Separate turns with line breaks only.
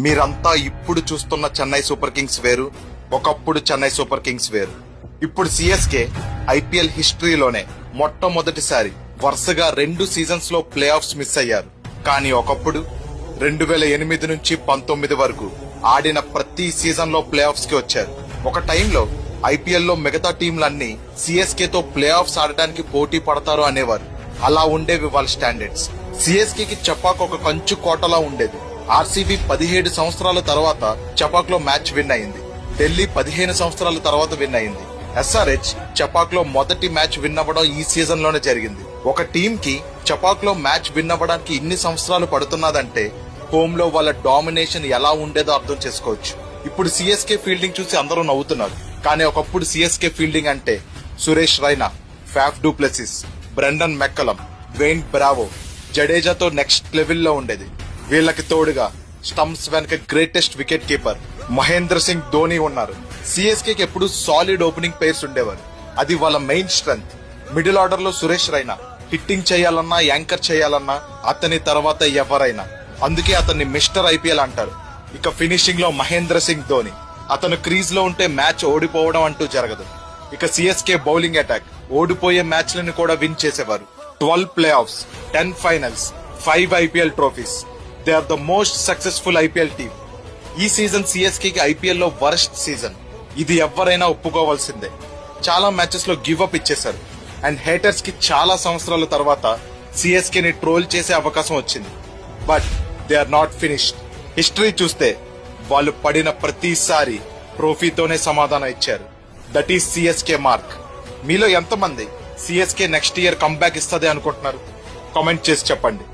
మీరంతా ఇప్పుడు చూస్తున్న చెన్నై సూపర్ కింగ్స్ వేరు, ఒకప్పుడు చెన్నై సూపర్ కింగ్స్ వేరు. ఇప్పుడు సిఎస్కే ఐపీఎల్ హిస్టరీలోనే మొట్టమొదటిసారి వరుసగా 2 సీజన్స్ లో ప్లే ఆఫ్స్ మిస్ అయ్యారు. కానీ ఒకప్పుడు 2008 నుంచి 19 వరకు ఆడిన ప్రతి సీజన్ లో ప్లే ఆఫ్స్ కి వచ్చారు. ఒక టైంలో ఐపీఎల్ లో మిగతా టీంలన్నీ సిఎస్కే తో ప్లే ఆఫ్స్ ఆడడానికి పోటీ పడతారు అనేవారు. అలా ఉండేవి వాళ్ళ స్టాండర్డ్స్. సిఎస్కే కి చపాక్ ఒక కంచు కోటలా ఉండేది. ఆర్సీబీ 17 సంవత్సరాల తర్వాత చపాక్ లో మ్యాచ్ విన్ అయింది. ఢిల్లీ 15 సంవత్సరాల తర్వాత విన్ అయింది. ఎస్ఆర్హెచ్ చపాక్ లో మొదటి మ్యాచ్ విన్ అవ్వడం ఈ సీజన్ లోనే జరిగింది. ఒక టీం కి చపాక్ లో మ్యాచ్ విన్ అవ్వడానికి ఇన్ని సంవత్సరాలు పడుతున్నదంటే హోమ్ లో వాళ్ళ డామినేషన్ ఎలా ఉండేదో అర్థం చేసుకోవచ్చు. ఇప్పుడు సిఎస్కే ఫీల్డింగ్ చూసి అందరూ నవ్వుతున్నారు. కానీ ఒకప్పుడు సిఎస్కే ఫీల్డింగ్ అంటే Suresh Raina, Faf du Plessis, Brendon McCullum, Dwayne Bravo, జడేజాతో నెక్స్ట్ లెవెల్లో ఉండేది. వీళ్ళకి తోడుగా స్టంప్స్ వెనక greatest wicket keeper Mahendra Singh Dhoni ఉన్నారు. సిఎస్కేకి ఎప్పుడు సాలిడ్ ఓపెనింగ్ పేర్స్ ఉండేవారు. అది వాళ్ళ మెయిన్ స్ట్రెంగ్త్. మిడిల్ ఆర్డర్ లో సురేష్ రైనా హిట్టింగ్ చేయాలన్నా, యాంకర్ చేయాలన్నా అతని తర్వాత ఎవరైనా. అందుకే అతన్ని మిస్టర్ ఐపీఎల్ అంటారు. ఇక ఫినిషింగ్ లో మహేంద్ర సింగ్ ధోని. అతను క్రీజ్ లో ఉంటే మ్యాచ్ ఓడిపోవడం అంటూ జరగదు. ఇక సిఎస్కే బౌలింగ్ అటాక్ ఓడిపోయే మ్యాచ్లను కూడా విన్ చేసేవారు. 12 playoffs, 10 finals, 5 IPL trophies. They are the most successful IPL team. ఈ సీజన్ సిఎస్కే కి ఐపీఎల్ లో వరస్ట్ సీజన్. ఇది ఎవరైనా ఒప్పుకోవాల్సిందే. చాలా మ్యాచెస్ లో గివ్ అప్ ఇచ్చేశారు. అండ్ హేటర్స్ కి చాలా సంవత్సరాల తర్వాత సిఎస్కే ని ట్రోల్ చేసే అవకాశం వచ్చింది. But they are not finished. History చూస్తే వాళ్ళు పడిన ప్రతిసారి ట్రోఫీతోనే సమాధానం ఇచ్చారు. That is CSK mark. మీలో ఎంతమంది సిఎస్కే నెక్స్ట్ ఇయర్ కంబ్యాక్ ఇస్తదే అనుకుంటున్నారు? కామెంట్ చేసి చెప్పండి.